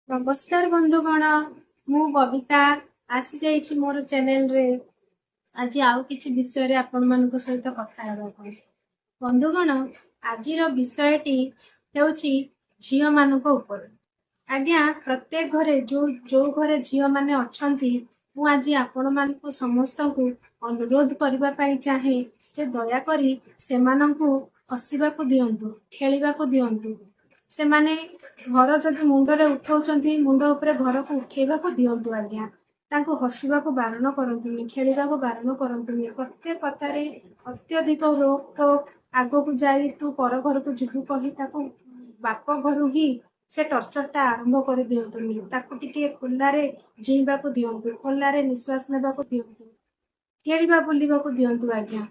नमस्कार बंधुगण मु बबिता आसी जाइछि मोर चैनल रे आज आउ किछि विषय रे आपण मानक सहित कथा हेबा बंधुगण आजिर विषयटी हेउछि झियो मानक ऊपर आज्ञा प्रत्येक घरे जो जो घरे झियो माने अछंती मु आज आपण मानक समस्त को अनुरोध करबा पई चाहे जे दया करी से मानकु हसिबा को दियंतु खेलिबा को दियंतु से माने घर जदि मुंडरे उठाउछंती मुंड उपरे घर को उठेबा को दियंतु आज्ञा तांको हसिबा को बारण करंतुनी खेलिबा को बारण करंतुनी प्रत्येक कथारे अत्यधिक रोक टोक आगो को जाई तू पर घर को जिबु कही ताको बाप घर ही से टर्चरटा आरंभ कर दियंतुनी ताको टिके खुल्लारे जीवा को दियंतु खुल्लारे निश्वास नेबा को दियंतु खेलिबा बुलिबा को दियंतु आज्ञा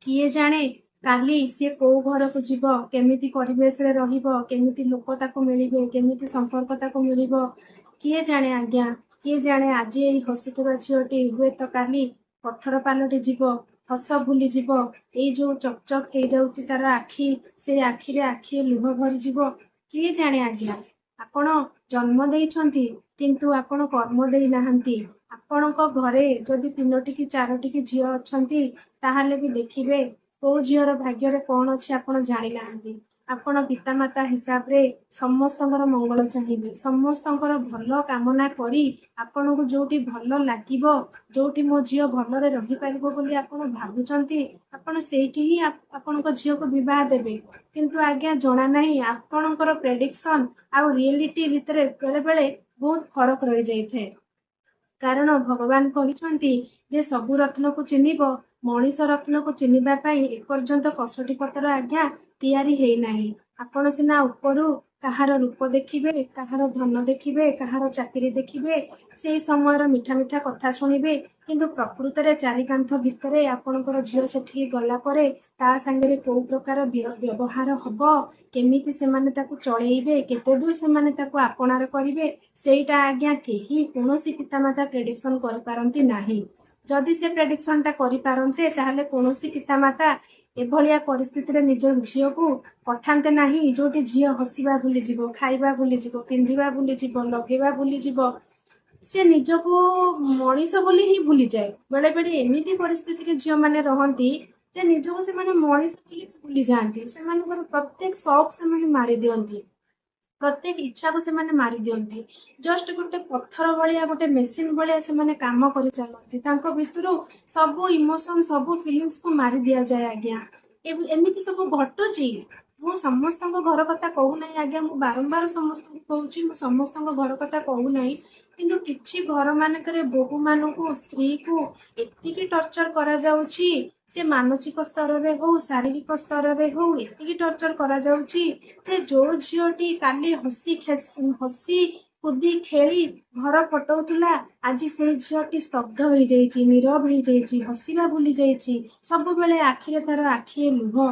किए जाने काली सी को घर को जीव केमिति परिवेश रे रहिबो केमिति लोक ताको मिलिबे केमिति संपर्क ताको मिलिबो किए जाने आज्ञा किए जाने आज एई हसुतबा झियोटी हुए तो काली पत्थर पालटी जीव हस भूली जीव एई जो चकचक हे जाउची तार आखी से आखी रे आखी लुह भरी जीव किए जाने आज्ञा आपण जन्म देइछंती किंतु आपण कर्म देई नाहंती आपणको घरे जदि 3टी कि 4टी कि झियो अछंती ताहाले भी देखिबे को झीर भाग्य कौन अच्छे आपण जानी ना आपण पितामाता हिसाब रे समस्तंकर मंगल चाहिए समस्तंकर भल कामना करी आपण को जोटी भल लागिबो जोटी मो झियो भलरे रही पारिबो बोली आपण भाबुचंती आपण सेठी ही आपणको झियो को विवाह देबे किंतु आज्ञा जणा नाही आपणकर प्रेडिक्शन आ रियलिटी भितरे बेले बेले बहुत फरक रही जाइथे कारण भगवान कहिसंती जे सबु रत्न को चिन्हिबो मनीष रत्न को चिन्हिबा पाई एपर्यंत कसटी पत्र आज्ञा तैयारी हेई नाही आपण सिना उपरु कहार रूप देखिबे कहार धन देखिबे कहार चाकरी देखिबे से समय मीठा मीठा कथा शुणिबे किंतु प्रकृत रे चारि कांथ भितरे आपणकर झियो सेठी गला परे ता संगे को प्रकार व्यवहार हबो केमिति से माने ताकू चळेइबे केते दूर से माने ताकू आपणार करिवे सेटा आज्ञा केही कोनोसी पितामाता प्रेडिक्शन कर पारंती नाही जदि से प्रेडिक्शन टा करि पारंते ताहले कोनोसी पितामाता एभलिया परिस्थिति रे निज झियो को पठान्ते नाही जोटी झियो हसिबा भूली जीवो खाइबा भूली जीवो पिंधिबा भूली जीवो लगेबा भूली जीवो से निज को मनीष बोली ही भूली जाए बेले बेले एमिति परिस्थिति रे झियो माने रहंती जे निज को से माने मनीष बोली भूली जांती से माने प्रत्येक शौक से माने मारी दियंती प्रत्येक इच्छा को से माने मारी दियंती जस्ट गोटे पत्थर भलिया गोटे मेसिन भलिया से माने काम करि चलंती तांको भितरु सब इमोशन सब फीलिंग्स को मारी दिया जाए आज्ञा एमिति सब घटुची मु समस्त घर कथा कहू ना आज्ञा मु बारंबार समस्त कहूँ मु समस्त घर कथा कहू ना किंतु किछि घर मानकरे बहु मानकु स्त्री को एतिकी टर्चर करा जाउची से मानसिक स्तर रे हो शारीरिक स्तर रे हो एतिकी टर्चर करा जाउची जे जो झियोटी काली हसी हसी कुदी खेली घर पटौला आज से झियोटी स्तब्ध हो जाइछि नीरव हो जाइछि हसीला भूली जाइछि सब बेले आखिरे तार आखिए लुह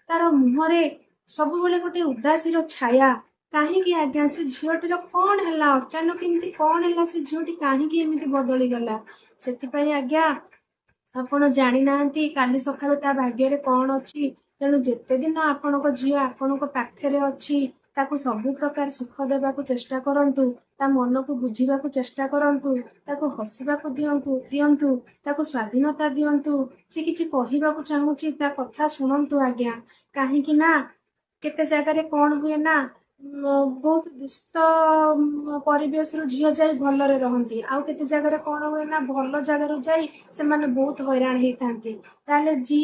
तार मुहरे सब बेले गोटे उदासीर छाया कहीं आज्ञा से झीटीर कौन है अचानक केमती कौन है से झीटी कहीं एमती बदली गला से आज्ञा आपण जानी ना काली सकाळु ता भाग्य कौन अच्छी तेणु जेते दिन आपण झील आपण पाखे अच्छी ताकू सबु प्रकार सुख देवा चेष्टा करंतु ता मन को बुझीबा चेष्टा करंतु ताकू हसीबा दियंतु ताकू स्वाधीनता दियंतु से किछि कहिबा चाहूची ता कथा शुणंतु आज्ञा कहीं ना केते जगार कौन हुए ना बहुत दुष्ट परिवेश रु झील जाई भलरे रहंती आउ केते जगार कौन हुए ना भल जगार जाई से माने बहुत हैरान हेइतांती ताले जी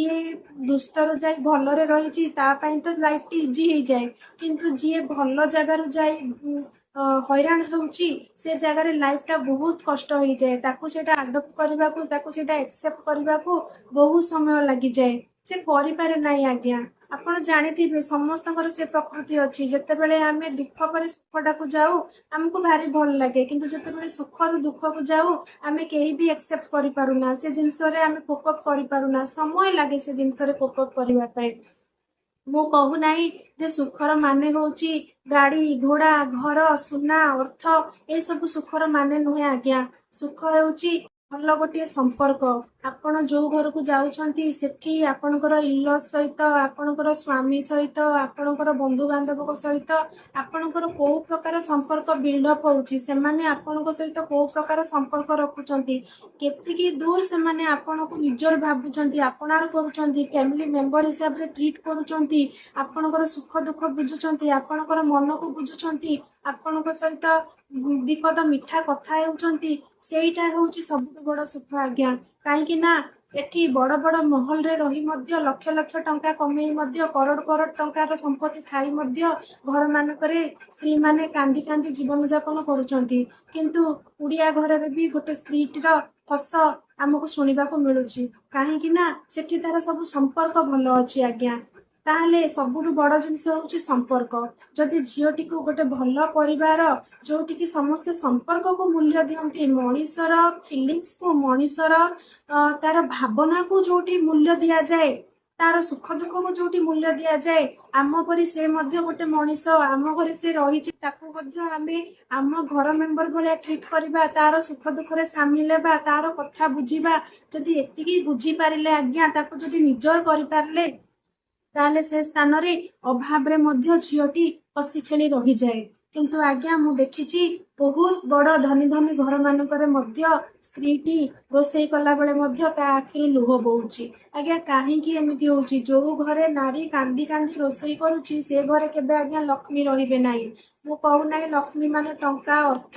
दुष्ट रु जाई भलरे रहिची ता पई तो लाइफ टी इजी हे जाए किंतु जी भल जगार जाई हैरान होउची से जगार लाइफ टा बहुत कष्ट हो जाए ताकू सेटा अडॉप्ट करबा को ताकू सेटा एक्सेप्ट करबा को बहुत समय लागि जाए से करि पारे नाही आज्ञा आपण जानिथिबे समस्तଙ୍କର से प्रकृति अछि जते बेले आमे दुख पर सुखटा को जाऊ हमको भारी भल लागे किंतु जते बेले सुख रु दुख को जाऊ आमे केही भी एक्सेप्ट करि पारुना से जिंस रे आमे कोप अप करि पारुना समय लागे से जिंस रे कोप अप करबा पय मु कहू नाही जे सुखर माने होउची गाड़ी घोड़ा घर सुना अर्थ ए सब सुखर माने नुहे आज्ञा सुख होउची ଭଲ ଗୋଟିଏ ସମ୍ପର୍କ। ଆପଣ ଯୋଉ ଘରକୁ ଯାଉଛନ୍ତି ସେଠି ଆପଣଙ୍କର ଇଲସ୍ ସହିତ, ଆପଣଙ୍କର ସ୍ୱାମୀ ସହିତ, ଆପଣଙ୍କର ବନ୍ଧୁବାନ୍ଧବଙ୍କ ସହିତ ଆପଣଙ୍କର କୋଉ ପ୍ରକାର ସମ୍ପର୍କ ବିଲ୍ଡଅପ୍ ହଉଛି, ସେମାନେ ଆପଣଙ୍କ ସହିତ କୋଉ ପ୍ରକାର ସମ୍ପର୍କ ରଖୁଛନ୍ତି, କେତିକି ଦୂର ସେମାନେ ଆପଣଙ୍କୁ ନିଜର ଭାବୁଛନ୍ତି, ଆପଣାର କରୁଛନ୍ତି, ଫ୍ୟାମିଲି ମେମ୍ବର ହିସାବରେ ଟ୍ରିଟ୍ କରୁଛନ୍ତି, ଆପଣଙ୍କର ସୁଖ ଦୁଃଖ ବୁଝୁଛନ୍ତି, ଆପଣଙ୍କର ମନକୁ ବୁଝୁଛନ୍ତି, ଆପଣଙ୍କ ସହିତ ବିପଦ ମିଠା କଥା ହେଉଛନ୍ତି, ସେଇଟା ହେଉଛି ସବୁଠୁ ବଡ଼ ସୁଖ ଆଜ୍ଞା। କାହିଁକି ନା ଏଠି ବଡ଼ ବଡ଼ ମହଲରେ ରହି ମଧ୍ୟ ଲକ୍ଷ ଲକ୍ଷ ଟଙ୍କା କମେଇ ମଧ୍ୟ କରୋଡ଼ କରୋଡ଼ ଟଙ୍କାର ସମ୍ପତ୍ତି ଥାଇ ମଧ୍ୟ ଘରମାନଙ୍କରେ ସ୍ତ୍ରୀମାନେ କାନ୍ଦି କାନ୍ଦି ଜୀବନ ଯାପନ କରୁଛନ୍ତି, କିନ୍ତୁ କୁଡ଼ିଆ ଘରରେ ବି ଗୋଟେ ସ୍ତ୍ରୀଟିର ହସ ଆମକୁ ଶୁଣିବାକୁ ମିଳୁଛି। କାହିଁକି ନା ସେଠି ତାର ସବୁ ସମ୍ପର୍କ ଭଲ ଅଛି ଆଜ୍ଞା। ତାହେଲେ ସବୁଠୁ ବଡ଼ ଜିନିଷ ହେଉଛି ସମ୍ପର୍କ। ଯଦି ଝିଅଟିକୁ ଗୋଟେ ଭଲ ପରିବାର ଯୋଉଠିକି ସମସ୍ତେ ସମ୍ପର୍କକୁ ମୂଲ୍ୟ ଦିଅନ୍ତି, ମଣିଷର ଫିଲିଙ୍ଗସକୁ, ମଣିଷର ତାର ଭାବନାକୁ ଯୋଉଠି ମୂଲ୍ୟ ଦିଆଯାଏ, ତାର ସୁଖ ଦୁଃଖକୁ ଯୋଉଠି ମୂଲ୍ୟ ଦିଆଯାଏ, ଆମ ପରି ସେ ମଧ୍ୟ ଗୋଟେ ମଣିଷ, ଆମ ଘରେ ସେ ରହିଛି, ତାକୁ ମଧ୍ୟ ଆମେ ଆମ ଘର ମେମ୍ବର ଭଳିଆ ଟ୍ରିଟ୍ କରିବା, ତାର ସୁଖ ଦୁଃଖରେ ସାମିଲ ହେବା, ତାର କଥା ବୁଝିବା। ଯଦି ଏତିକି ବୁଝିପାରିଲେ ଆଜ୍ଞା, ତାକୁ ଯଦି ନିଜର କରିପାରିଲେ, ତାହେଲେ ସେ ସ୍ଥାନରେ ଅଭାବରେ ମଧ୍ୟ ଝିଅଟି ହସି ଖେଳି ରହିଯାଏ। କିନ୍ତୁ ଆଜ୍ଞା ମୁଁ ଦେଖିଛି ବହୁତ ବଡ଼ ଧନୀ ଧନୀ ଘର ମାନଙ୍କରେ ମଧ୍ୟ ସ୍ତ୍ରୀଟି ରୋଷେଇ କଲା ବେଳେ ମଧ୍ୟ ତା ଆଖିରୁ ଲୁହ ବହୁଛି। ଆଜ୍ଞା କାହିଁକି ଏମିତି ହଉଛି? ଯୋଉ ଘରେ ନାରୀ କାନ୍ଦି କାନ୍ଦି ରୋଷେଇ କରୁଛି ସେ ଘରେ କେବେ ଆଜ୍ଞା ଲକ୍ଷ୍ମୀ ରହିବେ ନାହିଁ। ମୁଁ କହୁନାହିଁ ଲକ୍ଷ୍ମୀ ମାନେ ଟଙ୍କା ଅର୍ଥ,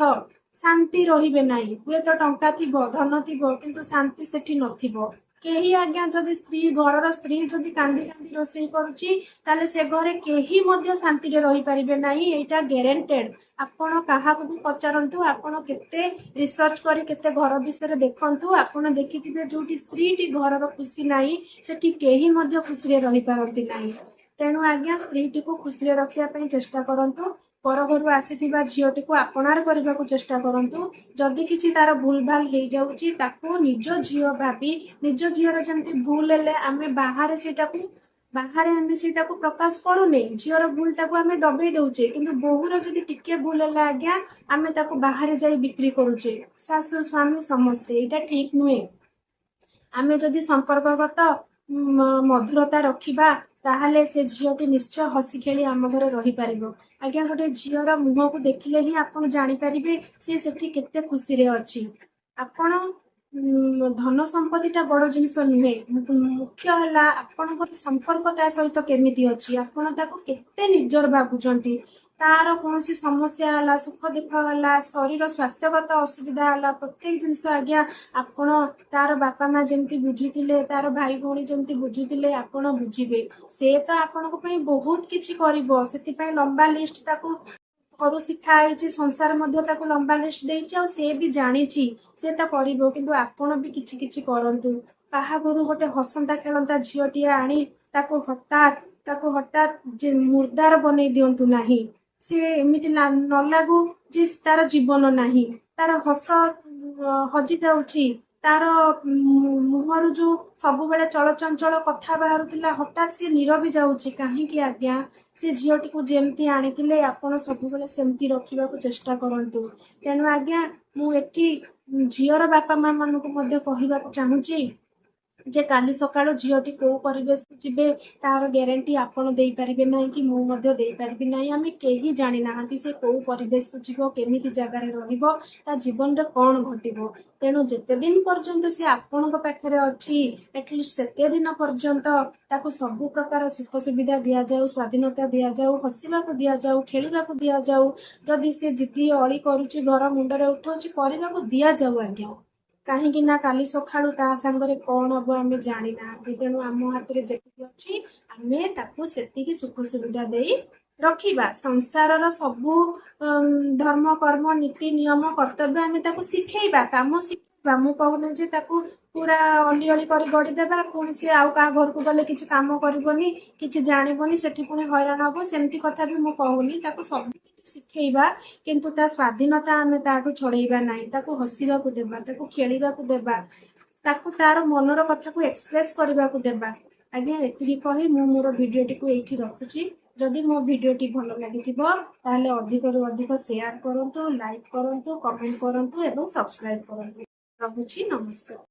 ଶାନ୍ତି ରହିବେ ନାହିଁ। ହୁଏତ ଟଙ୍କା ଥିବ, ଧନ ଥିବ, କିନ୍ତୁ ଶାନ୍ତି ସେଠି ନଥିବ। କେହି ଆଜ୍ଞା ଯଦି ଘରର ସ୍ତ୍ରୀ ଯଦି କାନ୍ଦି କାନ୍ଦି ରୋଷେଇ କରୁଛି, ତାହେଲେ ସେ ଘରେ କେହି ମଧ୍ୟ ଶାନ୍ତିରେ ରହିପାରିବେ ନାହିଁ, ଏଇଟା ଗ୍ୟାରେଣ୍ଟେଡ। ଆପଣ କାହାକୁ ବି ପଚାରନ୍ତୁ, ଆପଣ କେତେ ରିସର୍ଚ୍ଚ କରି କେତେ ଘର ବିଷୟରେ ଦେଖନ୍ତୁ, ଆପଣ ଦେଖିଥିବେ ଯୋଉଠି ସ୍ତ୍ରୀଟି ଘରର ଖୁସି ନାହିଁ ସେଠି କେହି ମଧ୍ୟ ଖୁସିରେ ରହିପାରନ୍ତି ନାହିଁ। ତେଣୁ ଆଜ୍ଞା ସ୍ତ୍ରୀଟିକୁ ଖୁସିରେ ରଖିବା ପାଇଁ ଚେଷ୍ଟା କରନ୍ତୁ। ପର ଘରୁ ଆସିଥିବା ଝିଅଟିକୁ ଆପଣାର କରିବାକୁ ଚେଷ୍ଟା କରନ୍ତୁ। ଯଦି କିଛି ତାର ଭୁଲ ଭାଲ ହେଇଯାଉଛି, ତାକୁ ନିଜ ଝିଅ ଭାବି, ନିଜ ଝିଅର ଯେମିତି ଭୁଲ ହେଲେ ଆମେ ବାହାରେ ଆମେ ସେଇଟାକୁ ପ୍ରକାଶ କରୁନେ, ଝିଅର ଭୁଲଟାକୁ ଆମେ ଦବେଇ ଦଉଛେ, କିନ୍ତୁ ବୋହୂର ଯଦି ଟିକେ ଭୁଲ ହେଲା ଆଜ୍ଞା, ଆମେ ତାକୁ ବାହାରେ ଯାଇ ବିକ୍ରି କରୁଛେ, ଶାଶୁ ସ୍ୱାମୀ ସମସ୍ତେ। ଏଇଟା ଠିକ ନୁହେଁ। ଆମେ ଯଦି ସମ୍ପର୍କଗତ ମଧୁରତା ରଖିବା, ତାହେଲେ ସେ ଝିଅଟି ନିଶ୍ଚୟ ହସି ଖେଳି ଆମ ଘରେ ରହିପାରିବ। ଆଜ୍ଞା ଗୋଟେ ଝିଅର ମୁହଁକୁ ଦେଖିଲେ ହିଁ ଆପଣ ଜାଣିପାରିବେ ସେ ସେଠି କେତେ ଖୁସିରେ ଅଛି। ଆପଣ ଧନ ସମ୍ପତ୍ତିଟା ବଡ଼ ଜିନିଷ ନୁହେଁ, ମୁଖ୍ୟ ହେଲା ଆପଣଙ୍କର ସମ୍ପର୍କ ତା ସହିତ କେମିତି ଅଛି, ଆପଣ ତାକୁ କେତେ ନିଜର ଭାବୁଛନ୍ତି। ତାର କୌଣସି ସମସ୍ୟା ହେଲା, ସୁଖ ଦୁଃଖ ହେଲା, ଶରୀର ସ୍ୱାସ୍ଥ୍ୟଗତ ଅସୁବିଧା ହେଲା, ପ୍ରତ୍ୟେକ ଜିନିଷ ଆଜ୍ଞା ଆପଣ ତାର ବାପା ମା ଯେମିତି ବୁଝୁଥିଲେ, ତାର ଭାଇ ଭଉଣୀ ଯେମିତି ବୁଝୁଥିଲେ ଆପଣ ବୁଝିବେ। ସେ ତ ଆପଣଙ୍କ ପାଇଁ ବହୁତ କିଛି କରିବ, ସେଥିପାଇଁ ଲମ୍ବା ଲିଷ୍ଟ ତାକୁ ଘରୁ ଶିଖା ହେଇଛି, ସଂସାର ମଧ୍ୟ ତାକୁ ଲମ୍ବା ଲିଷ୍ଟ ଦେଇଛି, ଆଉ ସେ ବି ଜାଣିଛି ସେ ତା କରିବ। କିନ୍ତୁ ଆପଣ ବି କିଛି କିଛି କରନ୍ତୁ। କାହା ଘରୁ ଗୋଟେ ହସନ୍ତା ଖେଳନ୍ତା ଝିଅଟିଏ ଆଣି ତାକୁ ହଠାତ୍ ମୁର୍ଦାର ବନେଇ ଦିଅନ୍ତୁ ନାହିଁ। ସେ ଏମିତି ନ ଲାଗୁ ଯେ ତାର ଜୀବନ ନାହିଁ, ତାର ହସ ହଜି ଯାଉଛି, ତାର ମୁହଁରୁ ଯୋଉ ସବୁବେଳେ ଚଳଚଞ୍ଚଳ କଥା ବାହାରୁଥିଲା ହଠାତ୍ ସିଏ ନୀରବି ଯାଉଛି। କାହିଁକି ଆଜ୍ଞା? ସେ ଝିଅଟିକୁ ଯେମିତି ଆଣିଥିଲେ ଆପଣ ସବୁବେଳେ ସେମିତି ରଖିବାକୁ ଚେଷ୍ଟା କରନ୍ତୁ। ତେଣୁ ଆଜ୍ଞା ମୁଁ ଏଠି ଝିଅର ବାପା ମା ମାନଙ୍କୁ ମଧ୍ୟ କହିବାକୁ ଚାହୁଁଛି ଯେ କାଲି ସକାଳୁ ଝିଅଟି କୋଉ ପରିବେଶକୁ ଯିବେ ତାର ଗ୍ୟାରେଣ୍ଟି ଆପଣ ଦେଇପାରିବେ ନାହିଁ, କି ମୁଁ ମଧ୍ୟ ଦେଇପାରିବି ନାହିଁ। ଆମେ କେହି ଜାଣିନାହାନ୍ତି ସେ କୋଉ ପରିବେଶକୁ ଯିବ, କେମିତି ଜାଗାରେ ରହିବ, ତା ଜୀବନରେ କଣ ଘଟିବ। ତେଣୁ ଯେତେ ଦିନ ପର୍ଯ୍ୟନ୍ତ ସେ ଆପଣଙ୍କ ପାଖରେ ଅଛି, ଆଟଲିଷ୍ଟ ସେତେ ଦିନ ପର୍ଯ୍ୟନ୍ତ ତାକୁ ସବୁ ପ୍ରକାର ସୁଖ ସୁବିଧା ଦିଆଯାଉ, ସ୍ୱାଧୀନତା ଦିଆଯାଉ, ହସିବାକୁ ଦିଆଯାଉ, ଖେଳିବାକୁ ଦିଆଯାଉ। ଯଦି ସେ ଜିଦି ଅଳି କରୁଛି, ଘର ମୁଣ୍ଡରେ ଉଠଉଛି, କରିବାକୁ ଦିଆଯାଉ ଆଜ୍ଞା। କାହିଁକି ନା କାଲି ସକାଳୁ ତା ସାଙ୍ଗରେ କଣ ହବ ଆମେ ଜାଣିନାହାନ୍ତି। ତେଣୁ ଆମ ହାତରେ ଯେତିକି ଅଛି ଆମେ ତାକୁ ସେତିକି ସୁଖ ସୁବିଧା ଦେଇ ରଖିବା। ସଂସାରର ସବୁ ଧର୍ମ କର୍ମ ନୀତି ନିୟମ କର୍ତ୍ତବ୍ୟ ଆମେ ତାକୁ ଶିଖେଇବା, କାମ ଶିଖେଇବା। ମୁଁ କହୁନି ଯେ ତାକୁ ପୁରା ଅଲିଅଳି କରି ଗଢିଦେବା, ପୁଣି ସିଏ ଆଉ କାହା ଘରକୁ ଗଲେ କିଛି କାମ କରିବନି, କିଛି ଜାଣିବନି, ସେଠି ପୁଣି ହଇରାଣ ହବ, ସେମିତି କଥା ବି ମୁଁ କହୁନି। ତାକୁ ସବୁ କିଛି ଶିଖେଇବା, କିନ୍ତୁ ତା ସ୍ୱାଧୀନତା ଆମେ ତାଠୁ ଛଡେଇବା ନାହିଁ। ତାକୁ ହସିବାକୁ ଦେବା, ତାକୁ ଖେଳିବାକୁ ଦେବା, ତାକୁ ତାର ମନର କଥାକୁ ଏକ୍ସପ୍ରେସ କରିବାକୁ ଦେବା। ଆଜ୍ଞା ଏତିକି କହି ମୁଁ ମୋର ଭିଡିଓଟିକୁ ଏଇଠି ରଖୁଛି। ଯଦି ମୋ ଭିଡିଓଟି ଭଲ ଲାଗିଥିବ ତାହେଲେ ଅଧିକରୁ ଅଧିକ ସେୟାର କରନ୍ତୁ, ଲାଇକ୍ କରନ୍ତୁ, କମେଣ୍ଟ କରନ୍ତୁ ଏବଂ ସବସ୍କ୍ରାଇବ କରନ୍ତୁ। ରହୁଛି। ନମସ୍କାର।